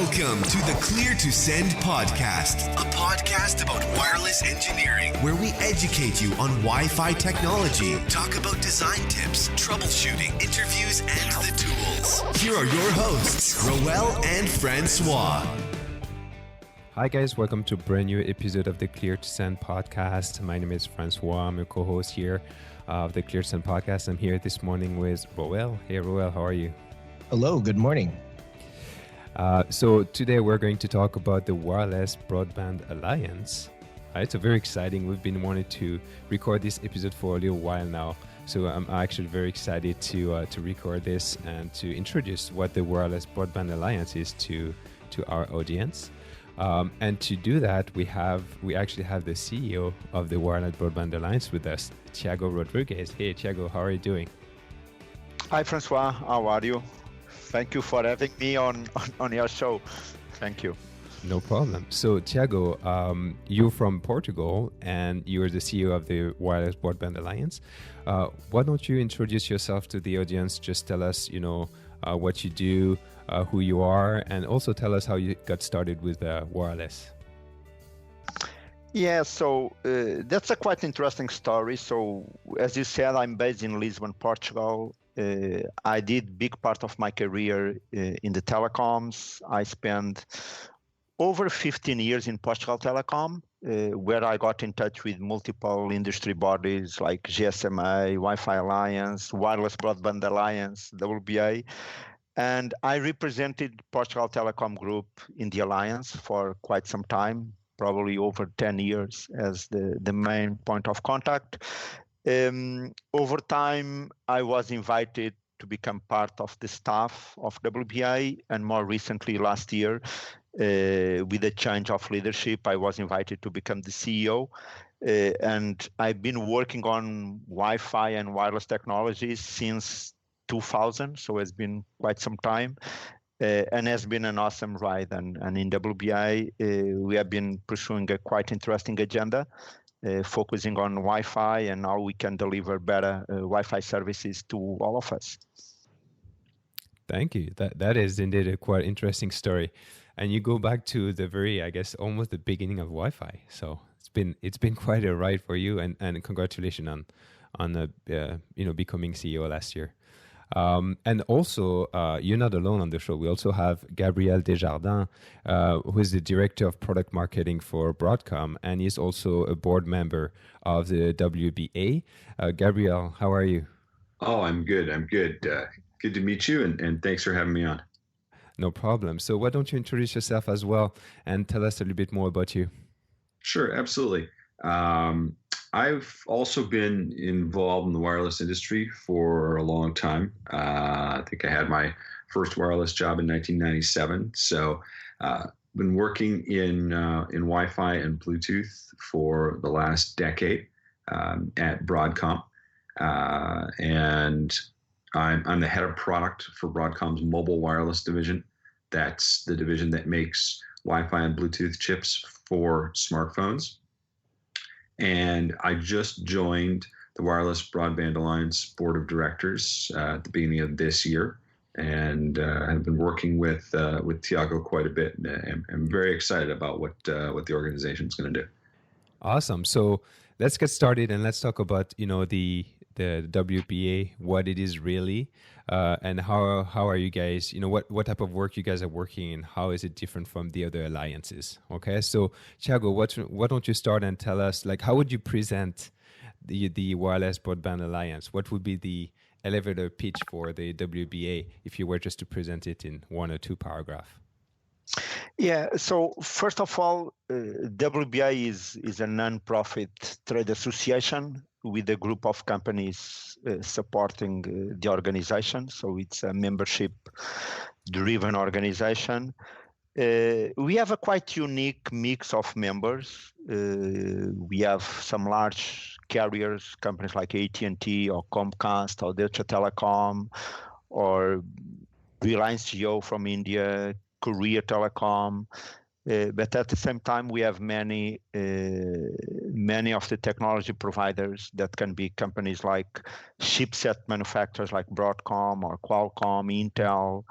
Welcome to the Clear to Send podcast, a podcast about wireless engineering, where we educate you on Wi-Fi technology, talk about design tips, troubleshooting, interviews, and the tools. Here are your hosts, Roel and Francois. Hi guys, welcome to a brand new episode of the Clear to Send podcast. My name is Francois. I'm your co-host here of the Clear to Send podcast. I'm here this morning with Roel. Hey Roel, how are you? Hello, good morning. So today we're going to talk about the Wireless Broadband Alliance. It's very exciting. We've been wanting to record this episode for a little while now. So I'm actually very excited to record this and to introduce what the Wireless Broadband Alliance is to our audience. And to do that, we actually have the CEO of the Wireless Broadband Alliance with us, Tiago Rodrigues. Hey, Tiago, how are you doing? Hi, Francois. How are you? Thank you for having me on your show. Thank you. No problem. So, Tiago, you're from Portugal and you're the CEO of the Wireless Broadband Alliance. Why don't you introduce yourself to the audience? Just tell us, what you do, who you are, and also tell us how you got started with wireless. Yeah, so that's a quite interesting story. So, as you said, I'm based in Lisbon, Portugal. I did big part of my career in the telecoms. I spent over 15 years in Portugal Telecom, where I got in touch with multiple industry bodies like GSMA, Wi-Fi Alliance, Wireless Broadband Alliance, WBA. And I represented Portugal Telecom Group in the Alliance for quite some time, probably over 10 years as the main point of contact. Over time, I was invited to become part of the staff of WBA, and more recently last year, with a change of leadership, I was invited to become the CEO. And I've been working on Wi-Fi and wireless technologies since 2000, so it's been quite some time. And has been an awesome ride. And in WBA, we have been pursuing a quite interesting agenda, focusing on Wi-Fi and how we can deliver better Wi-Fi services to all of us. Thank you. That is indeed a quite interesting story. And you go back to the very, I guess, almost the beginning of Wi-Fi. So it's been quite a ride for you, and congratulations on becoming CEO last year. And also, you're not alone on the show. We also have Gabriel Desjardins, who is the Director of Product Marketing for Broadcom, and he's also a board member of the WBA. Gabriel, how are you? Oh, I'm good. Good to meet you, and thanks for having me on. No problem. So why don't you introduce yourself as well and tell us a little bit more about you? Sure, absolutely. I've also been involved in the wireless industry for a long time. I think I had my first wireless job in 1997. So been working in Wi-Fi and Bluetooth for the last decade at Broadcom. And I'm the head of product for Broadcom's mobile wireless division. That's the division that makes Wi-Fi and Bluetooth chips for smartphones. And I just joined the Wireless Broadband Alliance Board of Directors at the beginning of this year, and have been working with Tiago quite a bit. And I'm very excited about what the organization is going to do. Awesome. So let's get started and let's talk about the WBA, what it is really, and how are you guys? What type of work you guys are working in? How is it different from the other alliances? Okay, so Tiago, why don't you start and tell us, how would you present the Wireless Broadband Alliance? What would be the elevator pitch for the WBA if you were just to present it in one or two paragraphs? Yeah, so first of all, WBA is a non-profit trade association with a group of companies supporting the organization. So it's a membership-driven organization. We have a quite unique mix of members. We have some large carriers, companies like AT&T or Comcast or Deutsche Telekom or Reliance Jio from India, Korea Telecom. But at the same time, we have many of the technology providers that can be companies like chipset manufacturers like Broadcom or Qualcomm, Intel,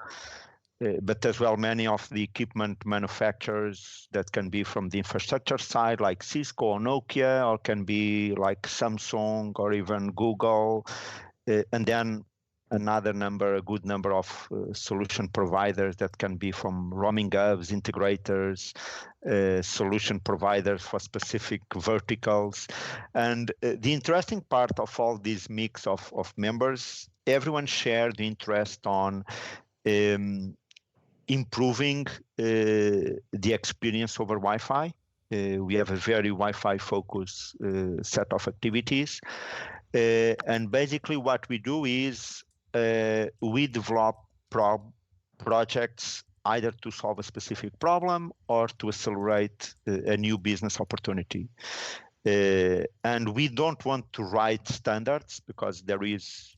but as well many of the equipment manufacturers that can be from the infrastructure side, like Cisco or Nokia, or can be like Samsung or even Google, and then a good number of solution providers that can be from roaming hubs, integrators, solution providers for specific verticals. And the interesting part of all this mix of members, everyone shared the interest on improving the experience over Wi-Fi. We have a very Wi-Fi focused set of activities. And basically what we do is we develop projects either to solve a specific problem or to accelerate a new business opportunity. And we don't want to write standards because there is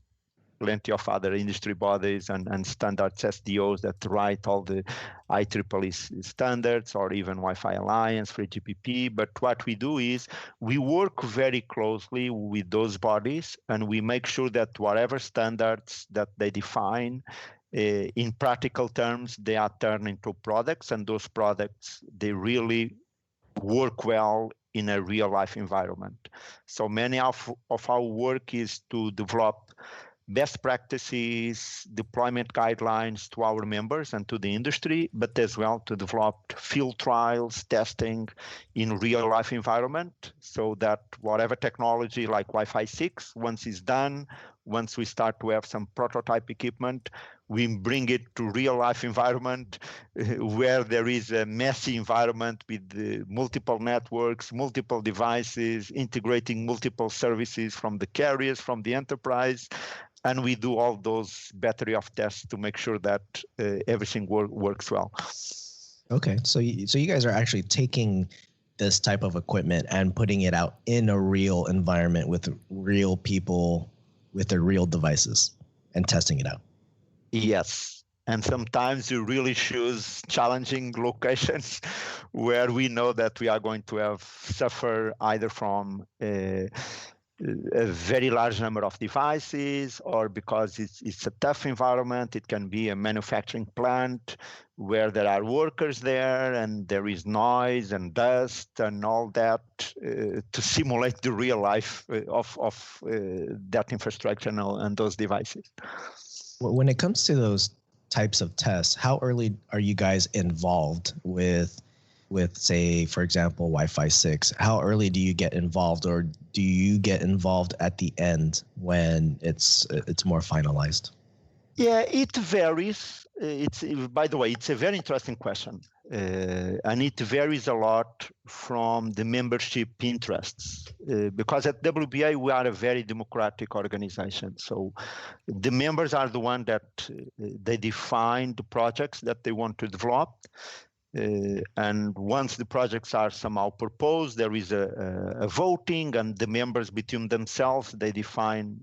plenty of other industry bodies and standards SDOs that write all the IEEE standards or even Wi-Fi Alliance, 3GPP. But what we do is we work very closely with those bodies and we make sure that whatever standards that they define, in practical terms, they are turned into products, and those products, they really work well in a real life environment. So many of our work is to develop best practices, deployment guidelines to our members and to the industry, but as well to develop field trials, testing in real life environment, so that whatever technology like Wi-Fi 6, once it's done, once we start to have some prototype equipment, we bring it to real life environment where there is a messy environment with multiple networks, multiple devices, integrating multiple services from the carriers, from the enterprise. And we do all those battery of tests to make sure that everything works well. Okay, so you guys are actually taking this type of equipment and putting it out in a real environment with real people with their real devices and testing it out. Yes. And sometimes you really choose challenging locations where we know that we are going to have suffer either from a very large number of devices, or because it's a tough environment. It can be a manufacturing plant where there are workers there and there is noise and dust and all that to simulate the real life of that infrastructure and those devices. When it comes to those types of tests, how early are you guys involved with say, for example, Wi-Fi 6? How early do you get involved, or do you get involved at the end when it's more finalized? Yeah, it varies. By the way, it's a very interesting question, and it varies a lot from the membership interests. Because at WBA we are a very democratic organization, so the members are the one that they define the projects that they want to develop. And once the projects are somehow proposed, there is a voting, and the members between themselves, they define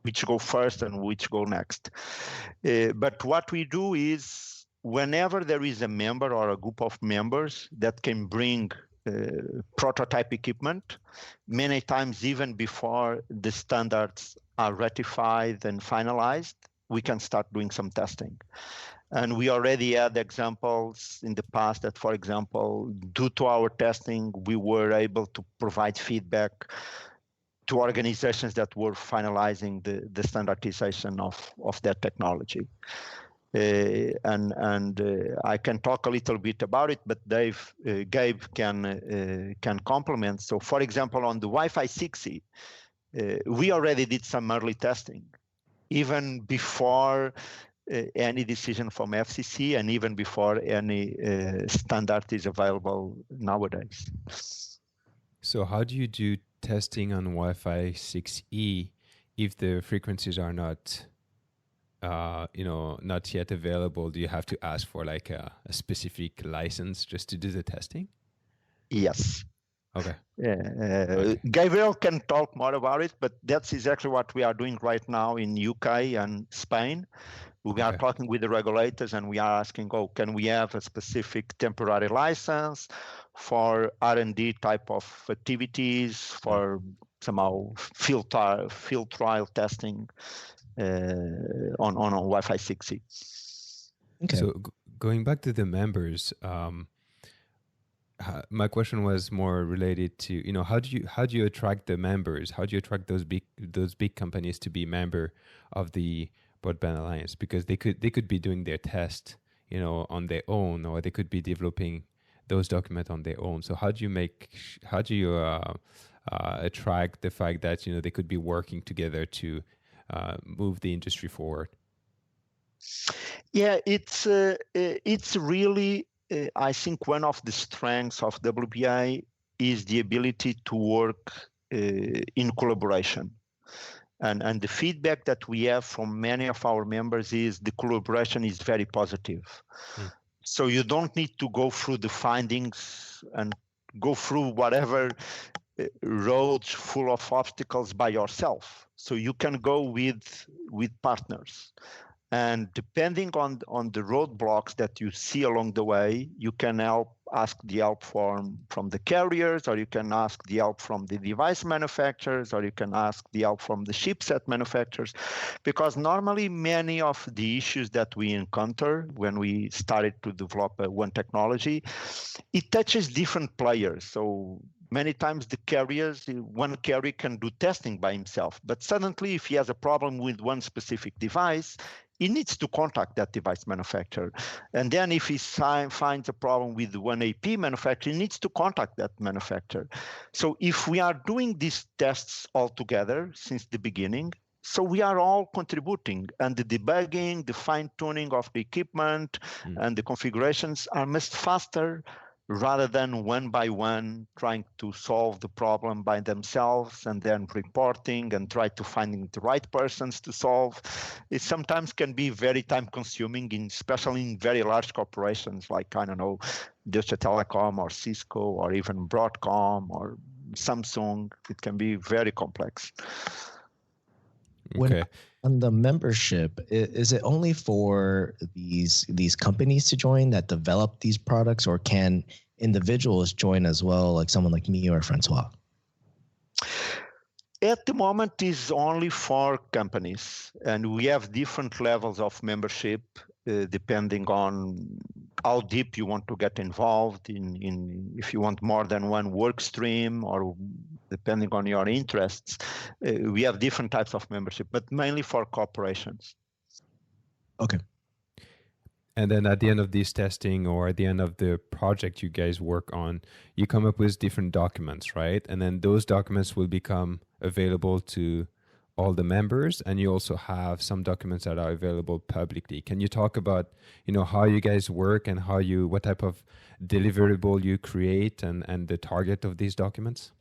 which go first and which go next. But what we do is whenever there is a member or a group of members that can bring prototype equipment, many times even before the standards are ratified and finalized, we can start doing some testing. And we already had examples in the past that, for example, due to our testing, we were able to provide feedback to organizations that were finalizing the standardization of that technology. And I can talk a little bit about it, but Gabe can complement. So, for example, on the Wi-Fi 6E, we already did some early testing, even before any decision from FCC and even before any standard is available nowadays. So how do you do testing on Wi-Fi 6E if the frequencies are not not yet available? Do you have to ask for like a specific license just to do the testing? Yes. Okay. Okay. Gabriel can talk more about it, but that's exactly what we are doing right now in UK and Spain. We are talking with the regulators and we are asking, can we have a specific temporary license for R&D type of activities, for somehow field trial testing on Wi-Fi 6E. Okay. So Going back to the members, my question was more related to, how do you attract the members? How do you attract those big companies to be member of the Broadband Alliance? Because they could be doing their test, on their own, or they could be developing those documents on their own. So how do you attract the fact that they could be working together to move the industry forward? Yeah, it's really. I think one of the strengths of WBA is the ability to work in collaboration. And the feedback that we have from many of our members is the collaboration is very positive. So you don't need to go through the findings and go through whatever roads full of obstacles by yourself. So you can go with partners. And depending on the roadblocks that you see along the way, you can ask the help from the carriers, or you can ask the help from the device manufacturers, or you can ask the help from the chipset manufacturers. Because normally many of the issues that we encounter when we started to develop one technology, it touches different players. So many times one carrier can do testing by himself, but suddenly if he has a problem with one specific device, he needs to contact that device manufacturer. And then if he finds a problem with one AP manufacturer, he needs to contact that manufacturer. So if we are doing these tests all together since the beginning, so we are all contributing, and the debugging, the fine-tuning of the equipment and the configurations are much faster, rather than one by one trying to solve the problem by themselves and then reporting and try to finding the right persons to solve. It sometimes can be very time consuming, especially in very large corporations like, I don't know, Deutsche Telekom or Cisco or even Broadcom or Samsung. It can be very complex. Okay. On the membership, is it only for these companies to join that develop these products, or can individuals join as well, like someone like me or Francois? At the moment, it's only for companies, and we have different levels of membership depending on how deep you want to get involved in if you want more than one work stream, or depending on your interests. We have different types of membership, but mainly for corporations. Okay. And then at the end of this testing, or at the end of the project you guys work on, you come up with different documents, right? And then those documents will become available to all the members, and you also have some documents that are available publicly. Can you talk about, how you guys work and what type of deliverable you create and the target of these documents?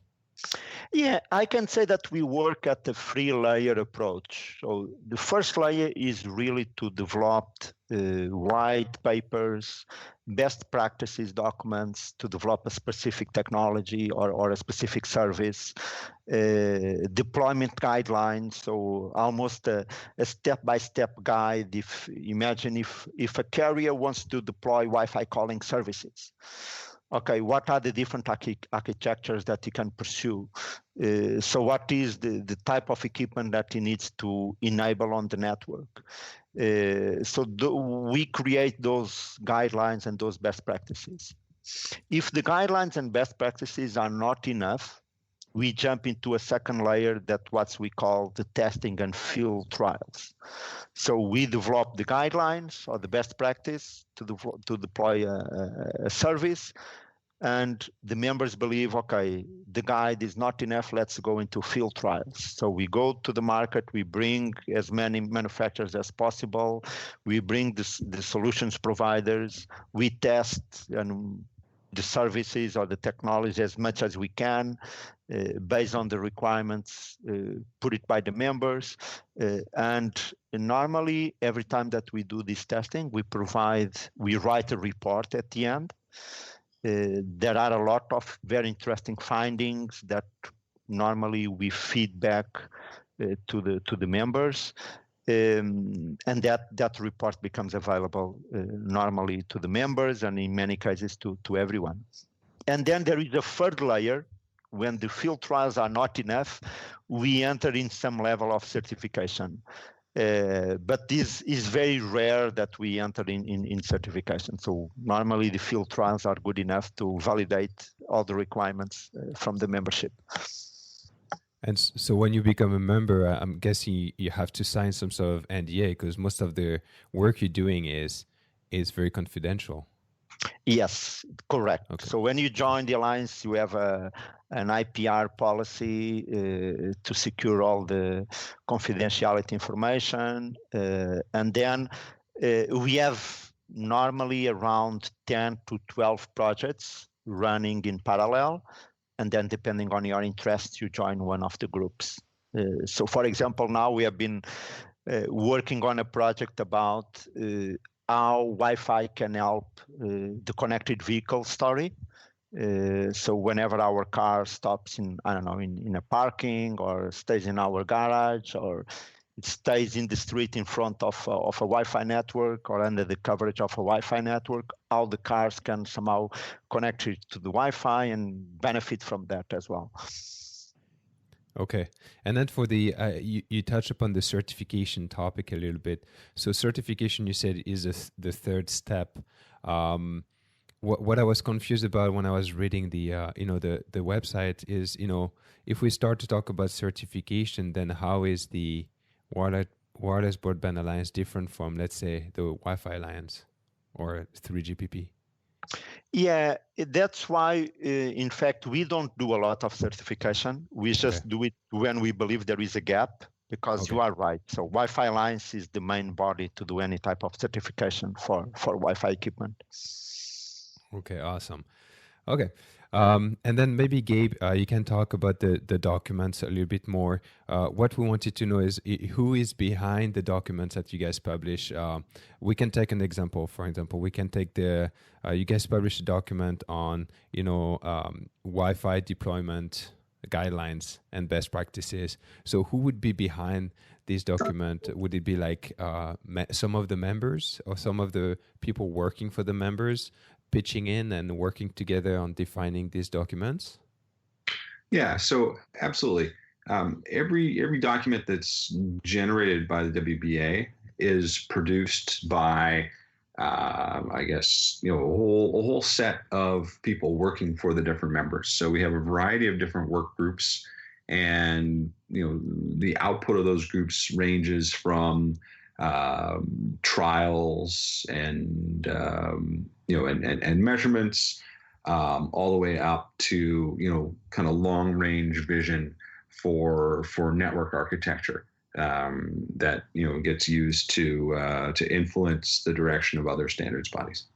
Yeah, I can say that we work at the 3-layer approach. So the first layer is really to develop white papers, best practices documents to develop a specific technology or a specific service, deployment guidelines, so almost a step-by-step guide. Imagine if a carrier wants to deploy Wi-Fi calling services. Okay, what are the different architectures that he can pursue? So what is the type of equipment that he needs to enable on the network? We create those guidelines and those best practices. If the guidelines and best practices are not enough, we jump into a second layer that what we call the testing and field trials. So we develop the guidelines or the best practice to deploy a service, and the members believe, okay, the guide is not enough, let's go into field trials. So we go to the market, we bring as many manufacturers as possible, we bring the solutions providers, we test and the services or the technology as much as we can based on the requirements put it by the members. And normally, every time that we do this testing, we write a report at the end. There are a lot of very interesting findings that normally we feed back to the members, and that report becomes available normally to the members and in many cases to everyone. And then there is a third layer. When the field trials are not enough, we enter in some level of certification. But this is very rare that we enter in certification. So normally the field trials are good enough to validate all the requirements from the membership. And so when you become a member, I'm guessing you have to sign some sort of NDA because most of the work you're doing is very confidential. Yes, correct. Okay. So when you join the alliance, you have an IPR policy to secure all the confidentiality information. And then we have normally around 10 to 12 projects running in parallel. And then depending on your interest, you join one of the groups. So for example, now we have been working on a project about how Wi-Fi can help the connected vehicle story. So whenever our car stops in a parking or stays in our garage or it stays in the street in front of a Wi-Fi network or under the coverage of a Wi-Fi network, how the cars can somehow connect it to the Wi-Fi and benefit from that as well. Okay. And then for the, you touched upon the certification topic a little bit. So certification, you said, is the third step. What I was confused about when I was reading the website is, if we start to talk about certification, then how is the Wireless Broadband Alliance different from, let's say, the Wi-Fi Alliance or 3GPP? Yeah, that's why, in fact, we don't do a lot of certification. We just do it when we believe there is a gap, because you are right. So Wi-Fi Alliance is the main body to do any type of certification for Wi-Fi equipment. Okay, awesome. Okay. And then maybe, Gabe, you can talk about the documents a little bit more. What we wanted to know is who is behind the documents that you guys publish. We can take an example. For example, we can take you guys publish a document on, Wi-Fi deployment guidelines and best practices. So who would be behind this document? Would it be like some of the members or some of the people working for the members pitching in and working together on defining these documents? Yeah, so absolutely. Every document that's generated by the WBA is produced by, I guess, a whole set of people working for the different members. So we have a variety of different work groups, and the output of those groups ranges from trials and measurements, all the way up to kind of long range vision for network architecture that gets used to influence the direction of other standards bodies.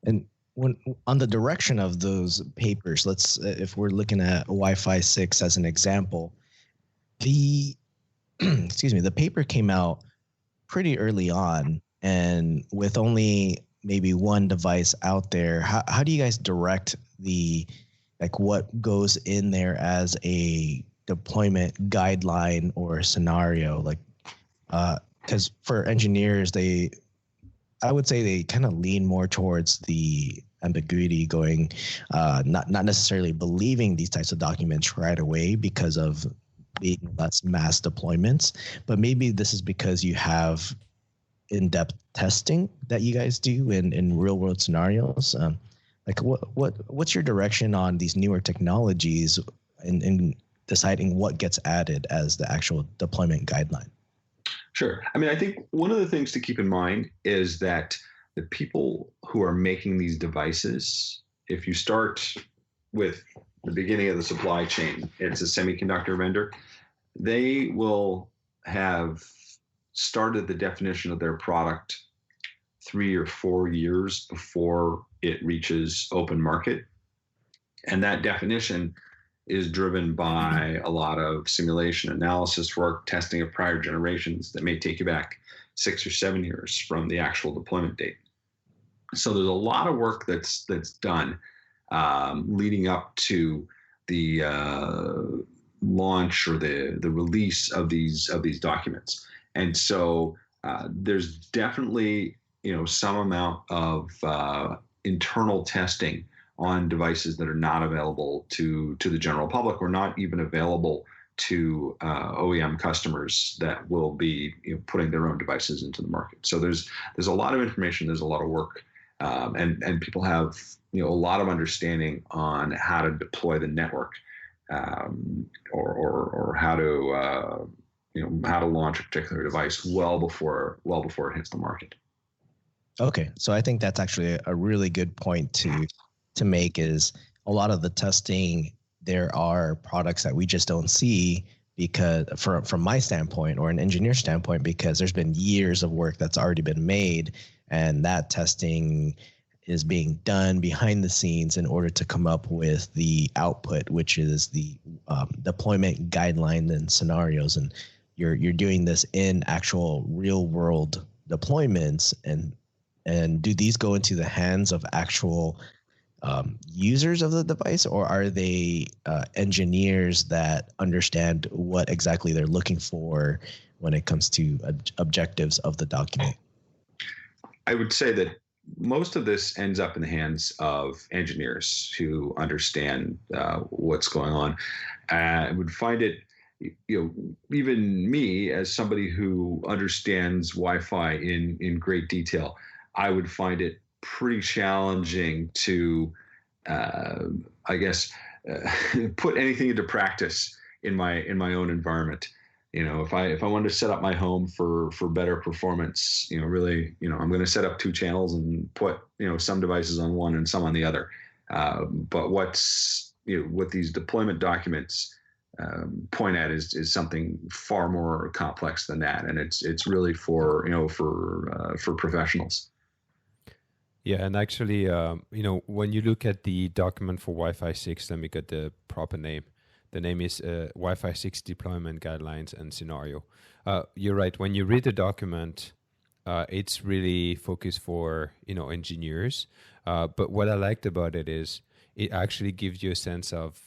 And when on the direction of those papers, if we're looking at Wi-Fi 6 as an example, the the paper came out pretty early on, and with only maybe one device out there. How do you guys direct what goes in there as a deployment guideline or scenario? Because for engineers, I would say they kind of lean more towards the ambiguity, going not necessarily believing these types of documents right away because of being less mass deployments, but maybe this is because you have in-depth testing that you guys do in real-world scenarios. What's your direction on these newer technologies in deciding what gets added as the actual deployment guideline? Sure. I mean, I think one of the things to keep in mind is that the people who are making these devices, if you start with the beginning of the supply chain, it's a semiconductor vendor, they will have started the definition of their product 3 or 4 years before it reaches open market. And that definition is driven by a lot of simulation analysis work, testing of prior generations that may take you back 6 or 7 years from the actual deployment date. So there's a lot of work that's done leading up to the launch or the release of these documents. And so there's definitely some amount of internal testing on devices that are not available to the general public, or not even available to OEM customers that will be putting their own devices into the market. So there's a lot of information, there's a lot of work, and people have a lot of understanding on how to deploy the network, or how to how to launch a particular device well before it hits the market. Okay, so I think that's actually a really good point to make. Is a lot of the testing, there are products that we just don't see because from my standpoint or an engineer standpoint, because there's been years of work that's already been made, and that testing is being done behind the scenes in order to come up with the output, which is the deployment guidelines and scenarios. And you're doing this in actual real world deployments, and do these go into the hands of actual users of the device, or are they engineers that understand what exactly they're looking for when it comes to objectives of the document? I would say that most of this ends up in the hands of engineers who understand what's going on. I would find it, even me as somebody who understands Wi-Fi in great detail, I would find it pretty challenging to, put anything into practice in my own environment. If I wanted to set up my home for better performance, really, I'm going to set up 2 channels and put, some devices on one and some on the other. But what these deployment documents point at is something far more complex than that, and it's really for professionals. Yeah, and actually, when you look at the document for Wi-Fi 6, let me get the proper name. The name is Wi-Fi 6 Deployment Guidelines and Scenario. You're right. When you read the document, it's really focused for engineers. But what I liked about it is it actually gives you a sense of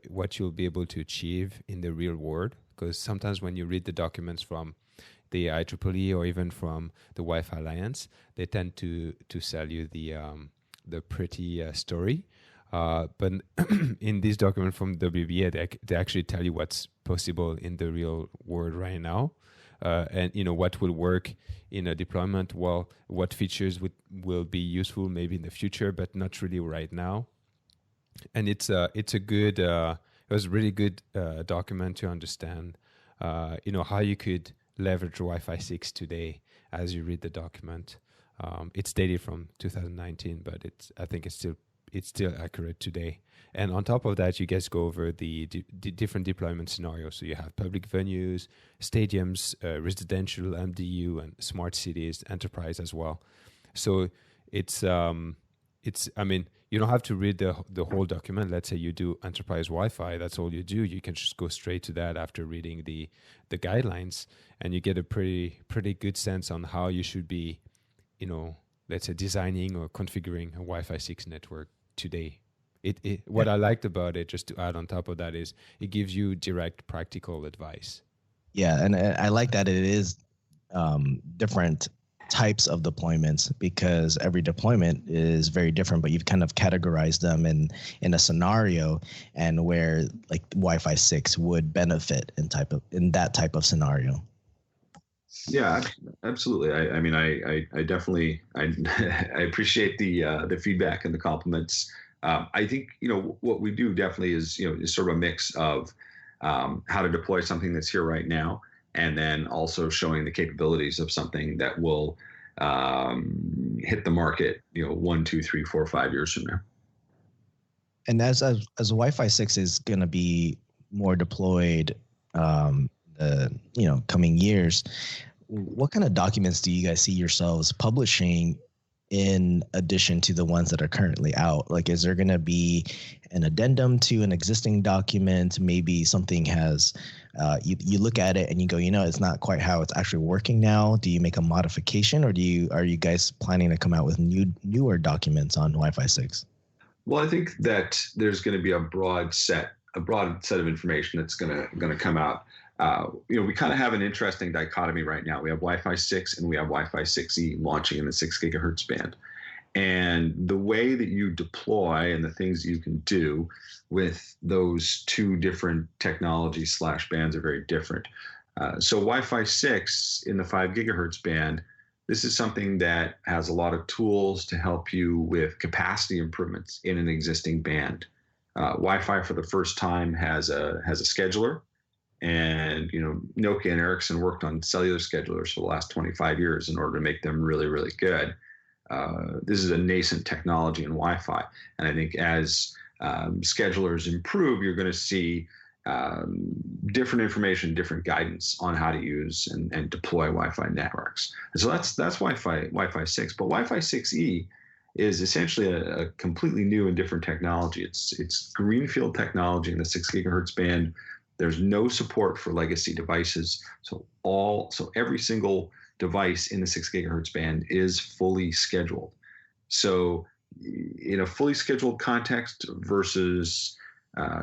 what you'll be able to achieve in the real world. Because sometimes when you read the documents from the IEEE or even from the Wi-Fi Alliance, they tend to sell you the pretty story. But in this document from WBA, they actually tell you what's possible in the real world right now, and what will work in a deployment. Well, what features will be useful maybe in the future, but not really right now. And it was a really good document to understand, how you could leverage Wi-Fi 6 today as you read the document. It's dated from 2019, but I think it's still accurate today. And on top of that, you guys go over the different deployment scenarios. So you have public venues, stadiums, residential, MDU, and smart cities, enterprise as well. So you don't have to read the whole document. Let's say you do enterprise Wi-Fi, that's all you do. You can just go straight to that after reading the guidelines, and you get a pretty good sense on how you should be, let's say, designing or configuring a Wi-Fi 6 network today. What I liked about it, just to add on top of that, is it gives you direct practical advice. Yeah, and I like that it is different types of deployments, because every deployment is very different, but you've kind of categorized them in a scenario, and where like Wi-Fi 6 would benefit in that type of scenario. Yeah, absolutely. I definitely I appreciate the feedback and the compliments. I think what we do definitely is sort of a mix of how to deploy something that's here right now, and then also showing the capabilities of something that will hit the market 1, 2, 3, 4, 5 years from now. And as Wi-Fi 6 is going to be more deployed coming years, what kind of documents do you guys see yourselves publishing in addition to the ones that are currently out? Like, is there going to be an addendum to an existing document? Maybe something has, you look at it and you go, it's not quite how it's actually working now. Do you make a modification, or are you guys planning to come out with newer documents on Wi-Fi 6? Well, I think that there's going to be a broad set of information that's going to come out. We kind of have an interesting dichotomy right now. We have Wi-Fi 6 and we have Wi-Fi 6E launching in the 6 gigahertz band. And the way that you deploy and the things you can do with those two different technology/bands are very different. So Wi-Fi 6 in the 5 gigahertz band, this is something that has a lot of tools to help you with capacity improvements in an existing band. Wi-Fi for the first time has a scheduler, and Nokia and Ericsson worked on cellular schedulers for the last 25 years in order to make them really, really good. This is a nascent technology in Wi-Fi, and I think as schedulers improve, you're going to see different information, different guidance on how to use and deploy Wi-Fi networks. And so that's Wi-Fi 6. But Wi-Fi 6E is essentially a completely new and different technology. It's greenfield technology in the 6 gigahertz band. There's no support for legacy devices. So every single device in the 6 gigahertz band is fully scheduled. So in a fully scheduled context versus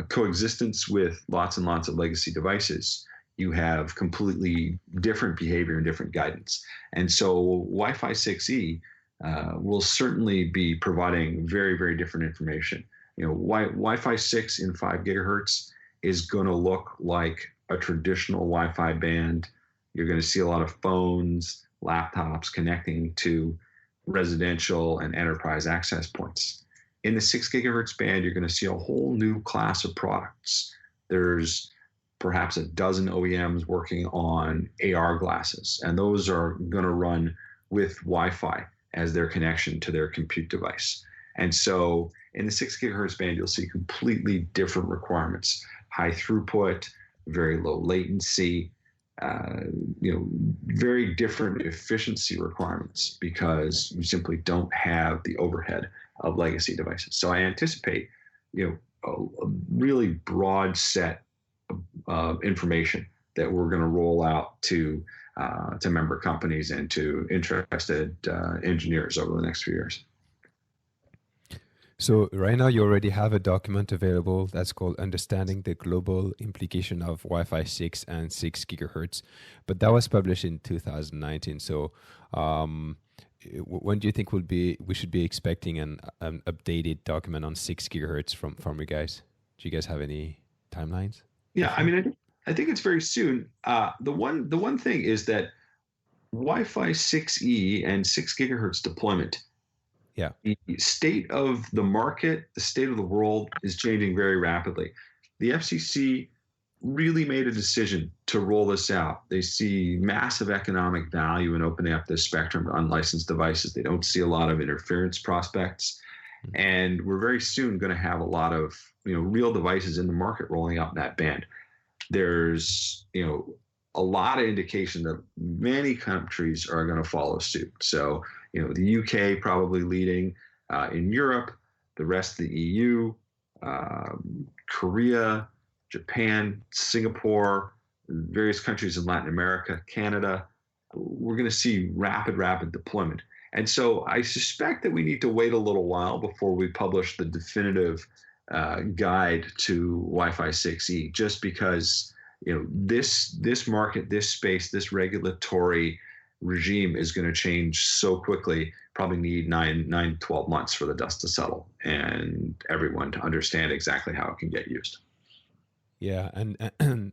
coexistence with lots and lots of legacy devices, you have completely different behavior and different guidance. And so Wi-Fi 6E will certainly be providing very, very different information. Wi-Fi 6 in 5 gigahertz is going to look like a traditional Wi-Fi band. You're going to see a lot of phones, laptops connecting to residential and enterprise access points. In the 6 gigahertz band, you're going to see a whole new class of products. There's perhaps a dozen OEMs working on AR glasses, and those are going to run with Wi-Fi as their connection to their compute device. And so in the 6 gigahertz band, you'll see completely different requirements: high throughput, very low latency, very different efficiency requirements, because you simply don't have the overhead of legacy devices. So I anticipate, a really broad set of information that we're going to roll out to member companies and to interested engineers over the next few years. So right now you already have a document available that's called Understanding the Global Implication of Wi-Fi 6 and 6 gigahertz, but that was published in 2019. So when do you think we should be expecting an updated document on 6 gigahertz from you guys? Do you guys have any timelines? Yeah, I mean, I think it's very soon. The one thing is that Wi-Fi 6E and 6 gigahertz deployment, the state of the market, the state of the world is changing very rapidly. The FCC really made a decision to roll this out. They see massive economic value in opening up this spectrum to unlicensed devices. They don't see a lot of interference prospects. And we're very soon going to have a lot of real devices in the market rolling out in that band. There's a lot of indication that many countries are going to follow suit. So the UK probably leading, in Europe, the rest of the EU, Korea, Japan, Singapore, various countries in Latin America, Canada. We're going to see rapid deployment. And so I suspect that we need to wait a little while before we publish the definitive guide to Wi-Fi 6E, just because this market, this space, this regulatory regime is going to change so quickly. Probably need 12 months for the dust to settle and everyone to understand exactly how it can get used. Yeah, and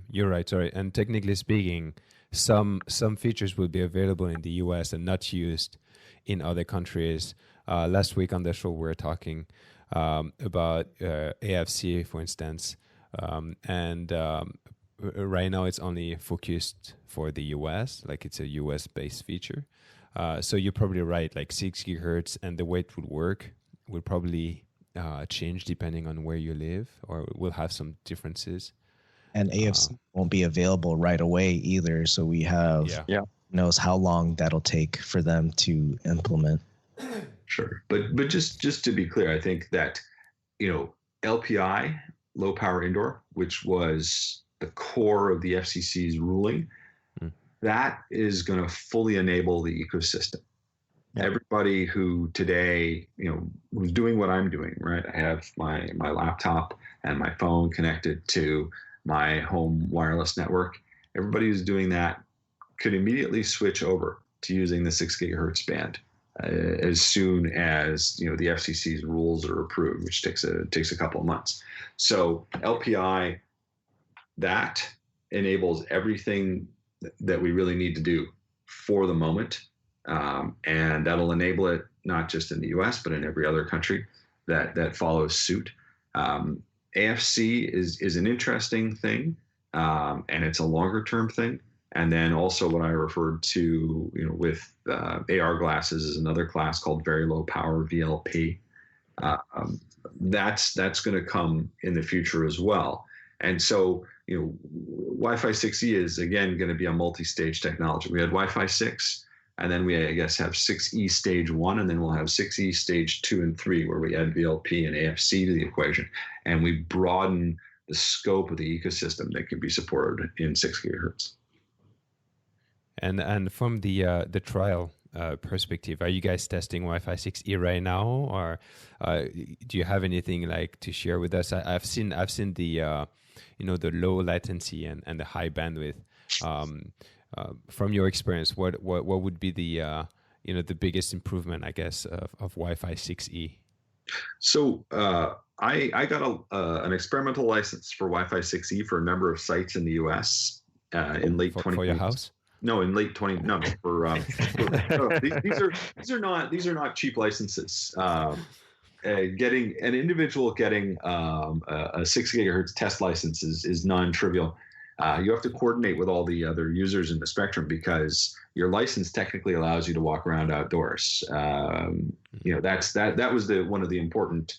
you're right. Sorry, and technically speaking, some features will be available in the US and not used in other countries. Last week on the show, we were talking about AFC, for instance, and right now it's only focused for the US, like it's a US-based feature. So you're probably right, like 6 gigahertz and the way it would work will probably change depending on where you live, or will have some differences. And AFC won't be available right away either, so we have knows how long that'll take for them to implement. Sure, but just to be clear, I think that LPI, low power indoor, which was the core of the FCC's ruling, that is going to fully enable the ecosystem. Everybody who today, who's doing what I'm doing, right? I have my laptop and my phone connected to my home wireless network. Everybody who's doing that could immediately switch over to using the 6 gigahertz band. as soon as the FCC's rules are approved, which takes a couple of months. So LPI, that enables everything that we really need to do for the moment, and that'll enable it not just in the U.S. but in every other country that follows suit. AFC is an interesting thing, and it's a longer term thing. And then also what I referred to, with AR glasses is another class called very low power VLP. That's going to come in the future as well. And so, Wi-Fi 6E is again going to be a multi-stage technology. We had Wi-Fi 6, and then we, I guess, have 6E stage 1, and then we'll have 6E stage 2 and 3, where we add VLP and AFC to the equation, and we broaden the scope of the ecosystem that can be supported in 6 gigahertz. And from the trial perspective, are you guys testing Wi-Fi 6E right now, or do you have anything like to share with us? I've seen the the low latency and the high bandwidth. From your experience, what would be the the biggest improvement, I guess, of Wi-Fi 6E? So I got an experimental license for Wi-Fi 6E for a number of sites in the U.S. In late 2020. For your house? No, in late 20. No, these are not cheap licenses. Getting an individual a 6 gigahertz test license is non-trivial. You have to coordinate with all the other users in the spectrum, because your license technically allows you to walk around outdoors. That was one of the important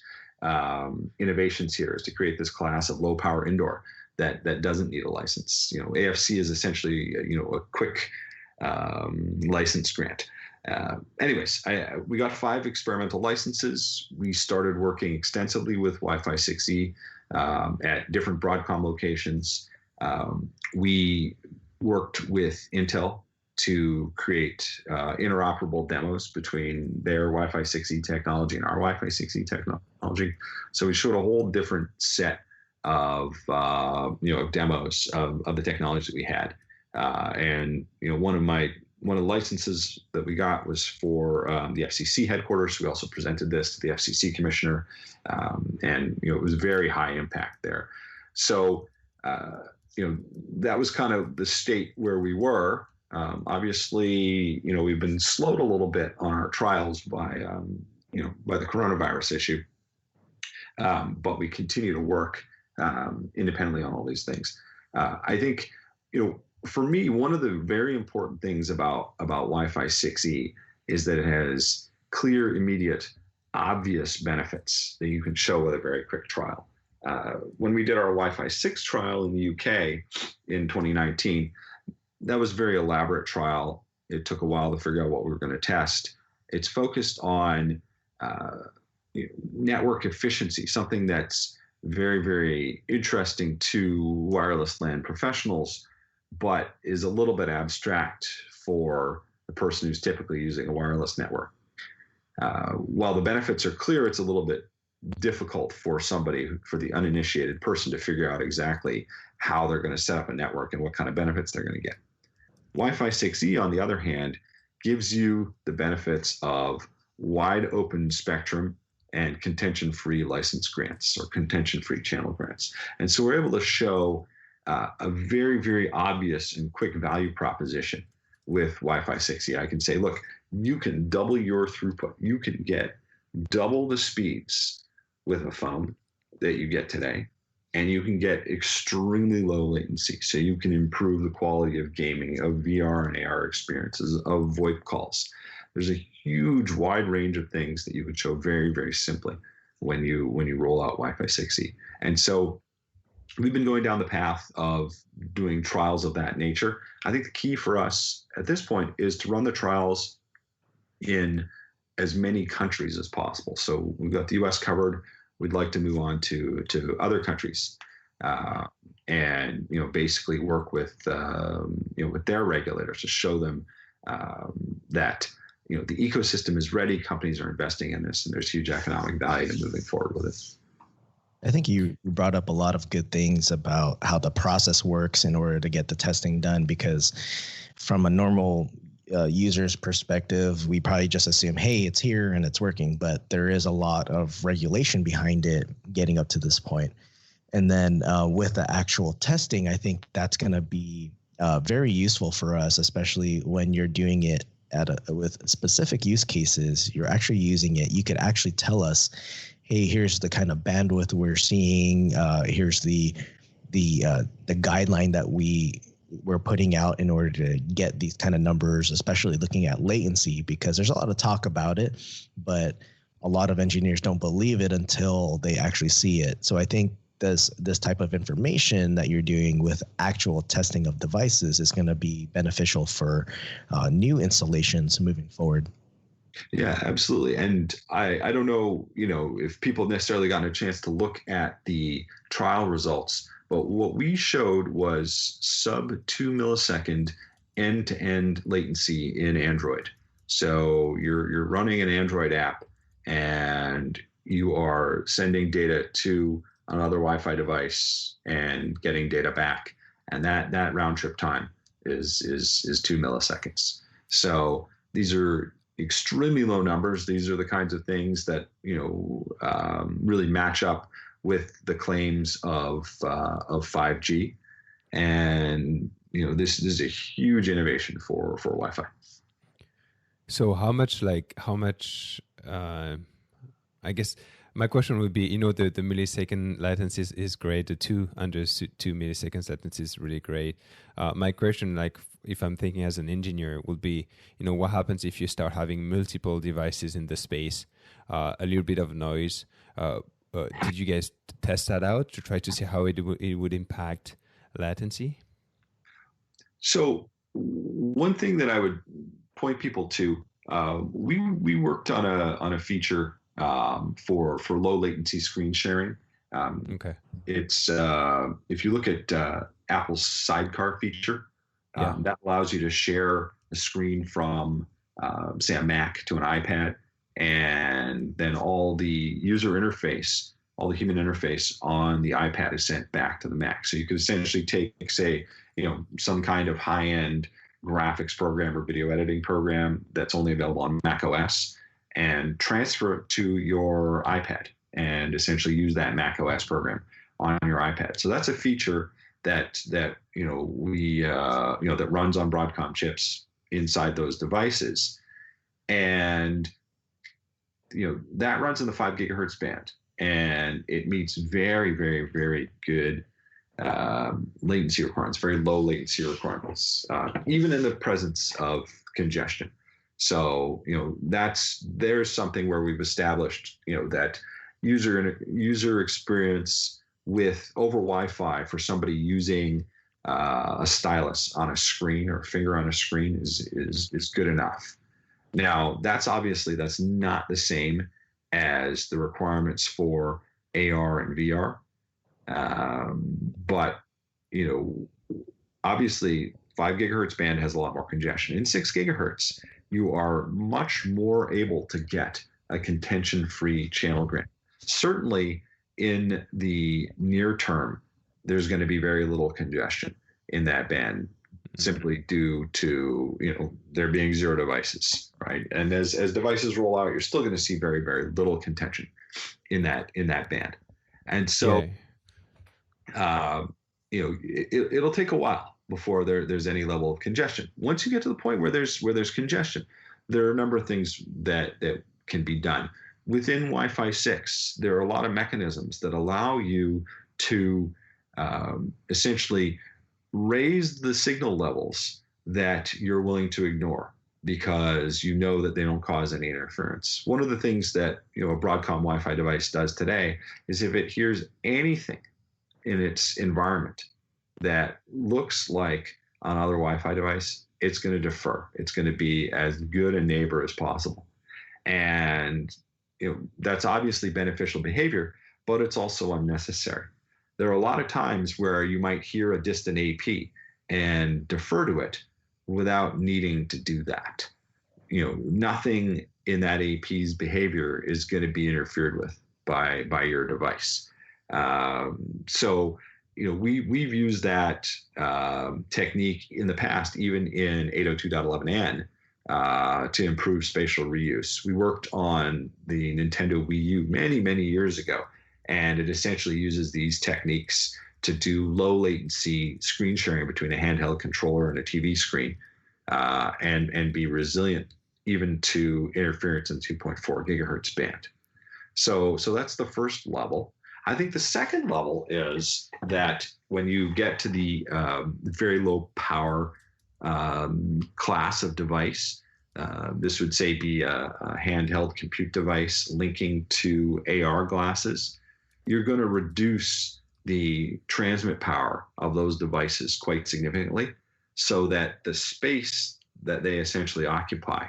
innovations here, is to create this class of low power indoor that doesn't need a license. AFC is essentially a quick license grant. Anyways, we got 5 experimental licenses. We started working extensively with Wi-Fi 6E at different Broadcom locations. We worked with Intel to create interoperable demos between their Wi-Fi 6E technology and our Wi-Fi 6E technology. So we showed a whole different set of demos of the technology that we had. And one of the licenses that we got was for the FCC headquarters. We also presented this to the FCC commissioner, and it was very high impact there. So that was kind of the state where we were. Obviously, we've been slowed a little bit on our trials by the coronavirus issue, but we continue to work independently on all these things. I think, for me, one of the very important things about Wi-Fi 6E is that it has clear, immediate, obvious benefits that you can show with a very quick trial. When we did our Wi-Fi 6 trial in the UK in 2019, that was a very elaborate trial. It took a while to figure out what we were going to test. It's focused on network efficiency, something that's very, very interesting to wireless LAN professionals, but is a little bit abstract for the person who's typically using a wireless network. While the benefits are clear, it's a little bit difficult for the uninitiated person to figure out exactly how they're going to set up a network and what kind of benefits they're going to get. Wi-Fi 6E, on the other hand, gives you the benefits of wide open spectrum and contention-free license grants or contention-free channel grants. And so we're able to show a very, very obvious and quick value proposition with Wi-Fi 6E. I can say, look, you can double your throughput. You can get double the speeds with a phone that you get today, and you can get extremely low latency. So you can improve the quality of gaming, of VR and AR experiences, of VoIP calls. There's a huge wide range of things that you can show very, very simply when you roll out Wi-Fi 6E. And so we've been going down the path of doing trials of that nature. I think the key for us at this point is to run the trials in as many countries as possible. So we've got the US covered. We'd like to move on to other countries, and basically work with with their regulators to show them that the ecosystem is ready. Companies are investing in this, and there's huge economic value to moving forward with it. I think you brought up a lot of good things about how the process works in order to get the testing done, because from a normal user's perspective, we probably just assume, hey, it's here and it's working, but there is a lot of regulation behind it getting up to this point. And then with the actual testing, I think that's going to be very useful for us, especially when you're doing it with specific use cases. You're actually using it. You could actually tell us, hey, here's the kind of bandwidth we're seeing. Here's the guideline that we're putting out in order to get these kind of numbers, especially looking at latency, because there's a lot of talk about it, but a lot of engineers don't believe it until they actually see it. So I think this type of information that you're doing with actual testing of devices is going to be beneficial for new installations moving forward. Yeah, absolutely. And I don't know, if people have necessarily gotten a chance to look at the trial results, but what we showed was sub 2 millisecond end-to-end latency in Android. So you're running an Android app and you are sending data to another Wi-Fi device and getting data back, and that round trip time is 2 milliseconds. So these are extremely low numbers. These are the kinds of things that really match up with the claims of 5G, and this is a huge innovation for Wi-Fi. So how much? I guess my question would be, the millisecond latency is great. The under 2 milliseconds latency is really great. My question, if I'm thinking as an engineer, would be, what happens if you start having multiple devices in the space, a little bit of noise? Did you guys test that out to try to see how it would impact latency? So one thing that I would point people to, we worked on a feature for low latency screen sharing. Okay. It's if you look at Apple's sidecar feature, that allows you to share a screen from say a Mac to an iPad, and then all the user interface, all the human interface on the iPad is sent back to the Mac. So you could essentially take, say, some kind of high-end graphics program or video editing program that's only available on Mac OS, and transfer it to your iPad and essentially use that Mac OS program on your iPad. So that's a feature that we that runs on Broadcom chips inside those devices, and that runs in the 5 gigahertz band, and it meets very, very, very good latency requirements, very low latency requirements, even in the presence of congestion. So there's something where we've established that user experience with over Wi-Fi for somebody using a stylus on a screen or a finger on a screen is good enough. Now that's not the same as the requirements for AR and VR, but obviously 5 gigahertz band has a lot more congestion. In 6 gigahertz, you are much more able to get a contention-free channel grid. Certainly in the near term, there's going to be very little congestion in that band, simply due to there being 0 devices, right? And as devices roll out, you're still going to see very, very little contention in that band. And so it'll take a while before there's any level of congestion. Once you get to the point where there's congestion, there are a number of things that can be done. Within Wi-Fi 6, there are a lot of mechanisms that allow you to essentially raise the signal levels that you're willing to ignore, because that they don't cause any interference. One of the things that a Broadcom Wi-Fi device does today is if it hears anything in its environment that looks like another Wi-Fi device, it's going to defer. It's going to be as good a neighbor as possible. And that's obviously beneficial behavior, but it's also unnecessary. There are a lot of times where you might hear a distant AP and defer to it without needing to do that. Nothing in that AP's behavior is going to be interfered with by your device. So we've used that technique in the past, even in 802.11n, to improve spatial reuse. We worked on the Nintendo Wii U many, many years ago, and it essentially uses these techniques to do low latency screen sharing between a handheld controller and a TV screen, and be resilient even to interference in 2.4 gigahertz band. So that's the first level. I think the second level is that when you get to the very low power class of device, this would say be a handheld compute device linking to AR glasses, you're going to reduce the transmit power of those devices quite significantly, so that the space that they essentially occupy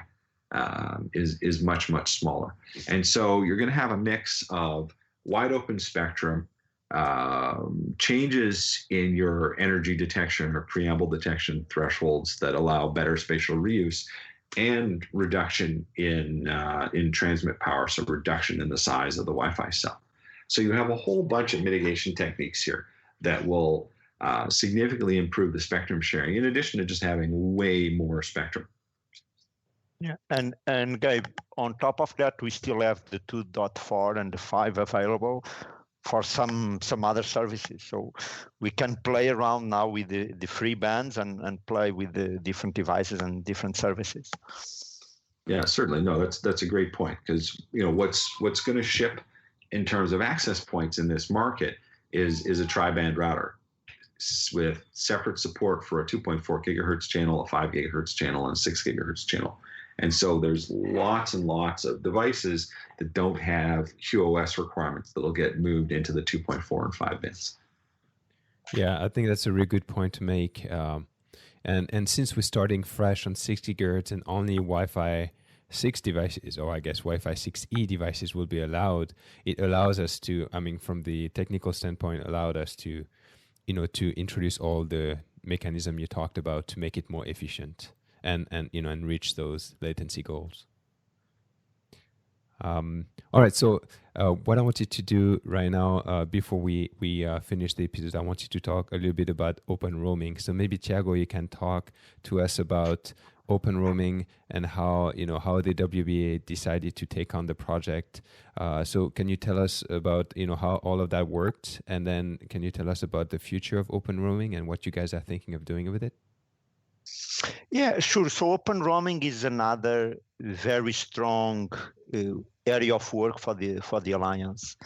is much, much smaller. And so you're going to have a mix of wide open spectrum, changes in your energy detection or preamble detection thresholds that allow better spatial reuse, and reduction in transmit power, so reduction in the size of the Wi-Fi cell. So you have a whole bunch of mitigation techniques here that will significantly improve the spectrum sharing, in addition to just having way more spectrum. Yeah, and Gabe, on top of that, we still have the 2.4 and the 5 available for some other services. So we can play around now with the free bands and play with the different devices and different services. Yeah, certainly. No, that's a great point, because what's going to ship in terms of access points in this market is a tri-band router with separate support for a 2.4 gigahertz channel, a 5 gigahertz channel, and a 6 gigahertz channel. And so there's lots and lots of devices that don't have QoS requirements that'll get moved into the 2.4 and 5 bands. Yeah, I think that's a really good point to make. And since we're starting fresh on 6 gigahertz and only Wi-Fi 6 devices, or I guess Wi-Fi 6E devices will be allowed, it allows us to, from the technical standpoint, allowed us to, to introduce all the mechanism you talked about to make it more efficient and reach those latency goals. All right, so what I wanted to do right now, before we finish the episode, I want you to talk a little bit about open roaming. So maybe Tiago, you can talk to us about open roaming and how the WBA decided to take on the project. So can you tell us about how all of that worked, and then can you tell us about the future of open roaming and what you guys are thinking of doing with it? Yeah, sure. So open roaming is another very strong area of work for the Alliance.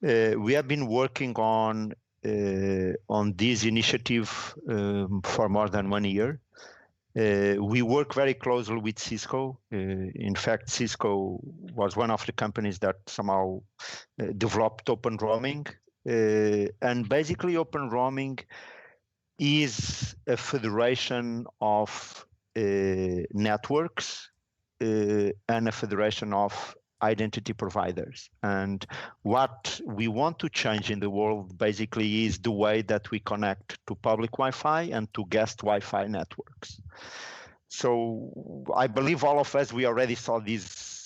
We have been working on this initiative for more than 1 year. We work very closely with Cisco. In fact, Cisco was one of the companies that somehow developed open roaming. And basically, open roaming is a federation of networks and a federation of identity providers. And what we want to change in the world basically is the way that we connect to public Wi-Fi and to guest Wi-Fi networks. So I believe all of us, we already saw this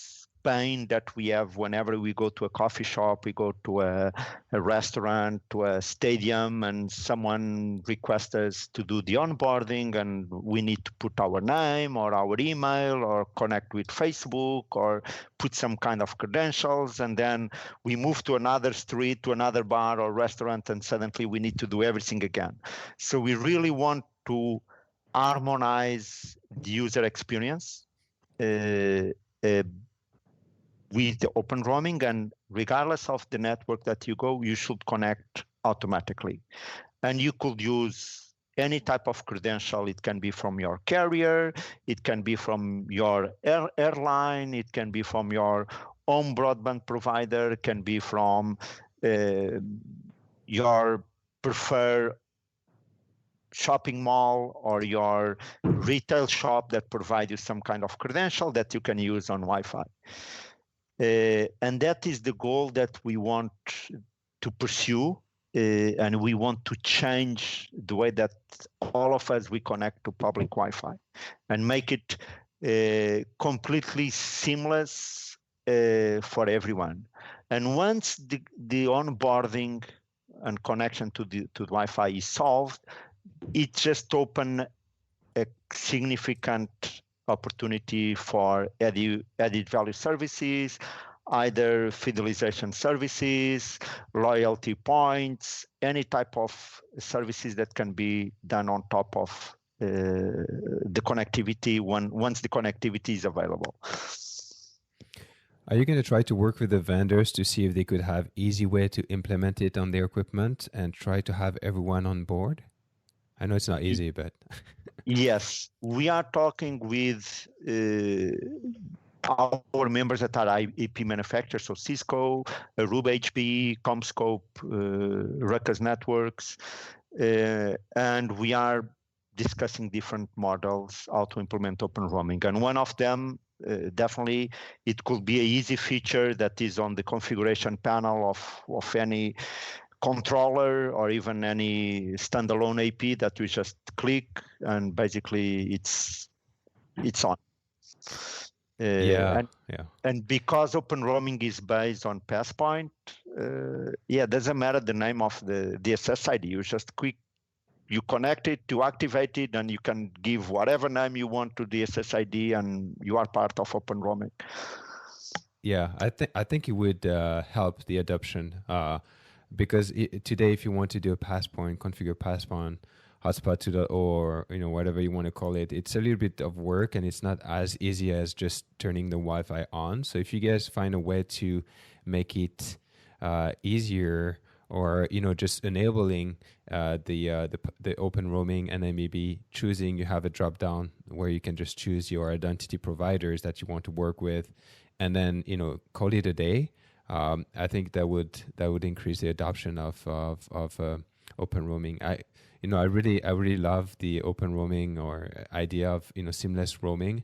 pain that we have whenever we go to a coffee shop, we go to a restaurant, to a stadium, and someone requests us to do the onboarding, and we need to put our name or our email or connect with Facebook or put some kind of credentials, and then we move to another street, to another bar or restaurant, and suddenly we need to do everything again. So we really want to harmonize the user experience with the open roaming, and regardless of the network that you go, you should connect automatically. And you could use any type of credential. It can be from your carrier, it can be from your airline, it can be from your home broadband provider, it can be from your preferred shopping mall or your retail shop that provides you some kind of credential that you can use on Wi-Fi. And that is the goal that we want to pursue, and we want to change the way that all of us, we connect to public Wi-Fi and make it completely seamless for everyone. And once the onboarding and connection to Wi-Fi is solved, it just opens a significant opportunity for added value services, either fidelization services, loyalty points, any type of services that can be done on top of the connectivity once the connectivity is available. Are you going to try to work with the vendors to see if they could have easy way to implement it on their equipment and try to have everyone on board? I know it's not easy, but yes, we are talking with our members that are IP manufacturers, so Cisco, Aruba HP, CommScope, Ruckus Networks, and we are discussing different models how to implement open roaming. And one of them, definitely, it could be an easy feature that is on the configuration panel of any controller or even any standalone AP that we just click and basically it's on. And because open roaming is based on passpoint, doesn't matter the name of the SSID. You just click, you connect it, you activate it, and you can give whatever name you want to the SSID, and you are part of open roaming. Yeah, I think it would help the adoption because today, if you want to do a passpoint, configure passpoint, hotspot 2.0, or whatever you want to call it, it's a little bit of work, and it's not as easy as just turning the Wi-Fi on. So if you guys find a way to make it easier, or just enabling the open roaming, and then maybe choosing, you have a drop down where you can just choose your identity providers that you want to work with, and then call it a day. I think that would increase the adoption of open roaming. I really love the open roaming or idea of seamless roaming,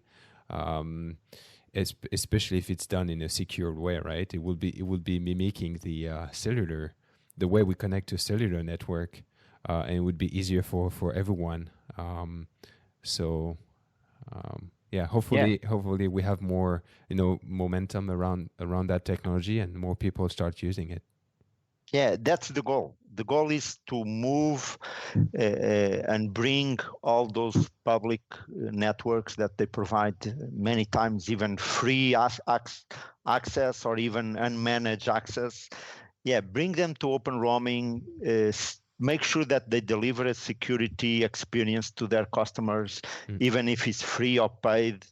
especially if it's done in a secure way, right? It will be mimicking the cellular, the way we connect to cellular network, and it would be easier for everyone. Hopefully we have more momentum around that technology, and more people start using it. Yeah, that's the goal. The goal is to move and bring all those public networks that they provide many times, even free access or even unmanaged access. Yeah, bring them to open roaming, make sure that they deliver a security experience to their customers, even if it's free or paid,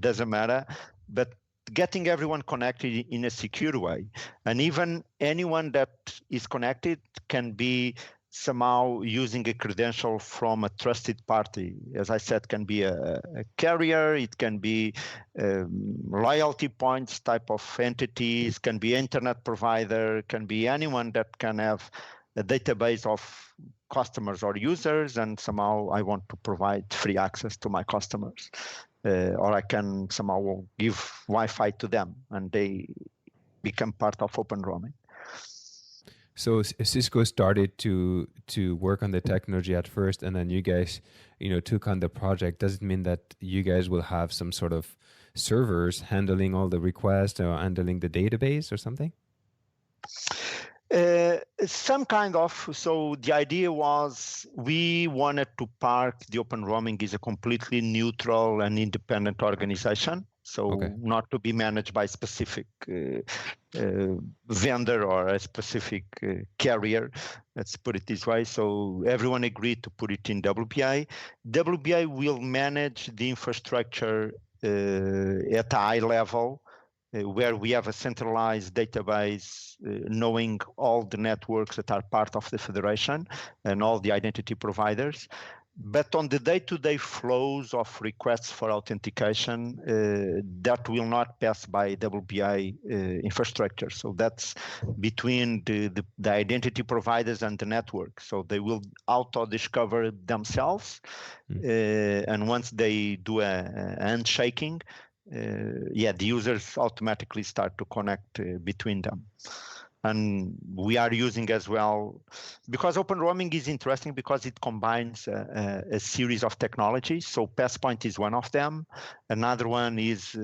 doesn't matter. But getting everyone connected in a secure way. And even anyone that is connected can be somehow using a credential from a trusted party. As I said, can be a carrier, it can be loyalty points type of entities, can be internet provider, can be anyone that can have a database of customers or users, and somehow I want to provide free access to my customers. Or I can somehow give Wi-Fi to them, and they become part of open roaming. So Cisco started to work on the technology at first, and then you guys, took on the project. Does it mean that you guys will have some sort of servers handling all the requests or handling the database or something? Some kind of. So the idea was we wanted to park the open roaming is a completely neutral and independent organization. So not to be managed by a specific vendor or a specific carrier. Let's put it this way. So everyone agreed to put it in WBA. WBA will manage the infrastructure at a high level, where we have a centralized database knowing all the networks that are part of the federation and all the identity providers. But on the day-to-day flows of requests for authentication, that will not pass by WBA infrastructure. So that's between the identity providers and the network. So they will auto-discover themselves. And once they do a handshaking, the users automatically start to connect between them. And we are using as well, because open roaming is interesting because it combines a series of technologies. So Passpoint is one of them. Another one is,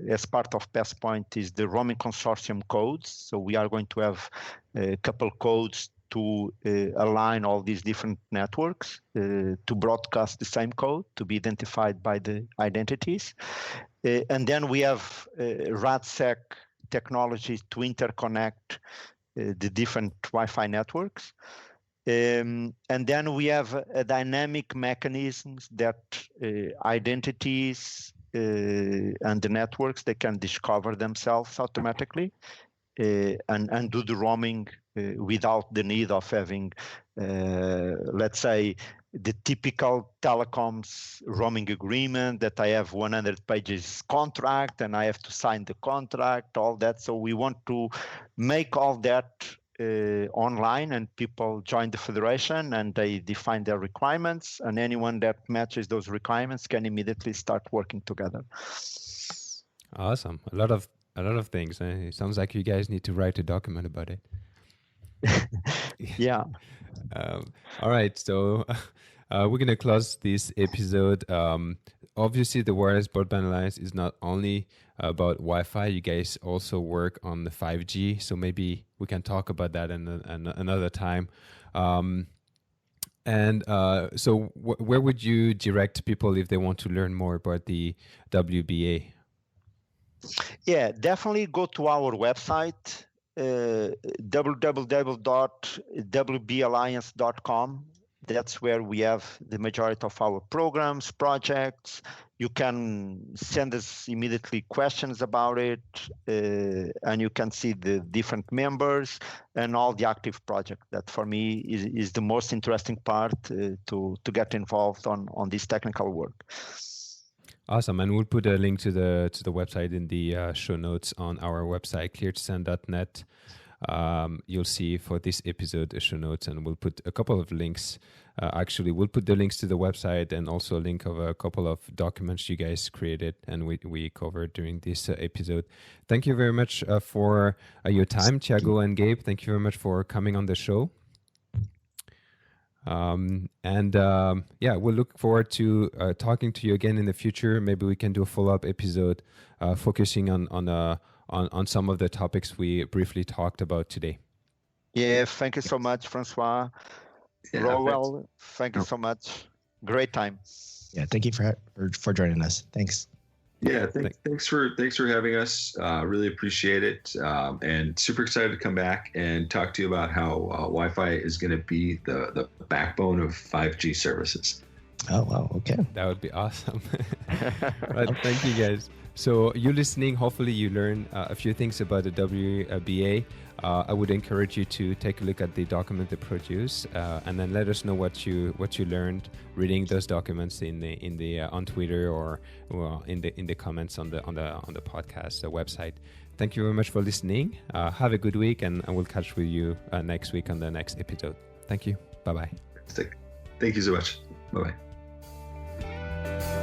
as part of Passpoint, is the roaming consortium codes. So we are going to have a couple codes to align all these different networks to broadcast the same code to be identified by the identities. And then we have RADSEC technology to interconnect the different Wi-Fi networks. And then we have a dynamic mechanisms that identities and the networks, they can discover themselves automatically and do the roaming without the need of having, let's say, the typical telecoms roaming agreement that I have 100 pages contract and I have to sign the contract, all that. So we want to make all that online, and people join the federation and they define their requirements, and anyone that matches those requirements can immediately start working together. Awesome. A lot of things. It sounds like you guys need to write a document about it. Yeah. All right. So we're going to close this episode. Obviously, the Wireless Broadband Alliance is not only about Wi-Fi. You guys also work on the 5G. So maybe we can talk about that another time. So where would you direct people if they want to learn more about the WBA? Yeah, definitely go to our website, www.wballiance.com. That's where we have the majority of our programs, projects. You can send us immediately questions about it, and you can see the different members and all the active project. That for me is the most interesting part to get involved on this technical work. Awesome, and we'll put a link to the website in the show notes on our website, cleartosend.net. You'll see for this episode the show notes, and we'll put a couple of links. Actually, we'll put the links to the website and also a link of a couple of documents you guys created and we covered during this episode. Thank you very much for your time, Tiago and Gabe. Thank you very much for coming on the show. We'll look forward to talking to you again in the future. Maybe we can do a follow-up episode focusing on some of the topics we briefly talked about today. Yeah, thank you so much, Francois. Yeah, Rowell, thank you so much. Great time. Yeah, thank you for joining us. Thanks. Yeah, thanks for having us. Really appreciate it, and super excited to come back and talk to you about how Wi-Fi is going to be the backbone of 5G services. Oh wow, okay. That would be awesome. Right, thank you guys. So you listening, hopefully you learn a few things about the WBA. I would encourage you to take a look at the document they produce, and then let us know what you learned reading those documents on Twitter or in the comments on the podcast podcast Thank you very much for listening. Have a good week, and we'll catch with you next week on the next episode. Thank you. Bye bye. Thank you so much. Bye bye.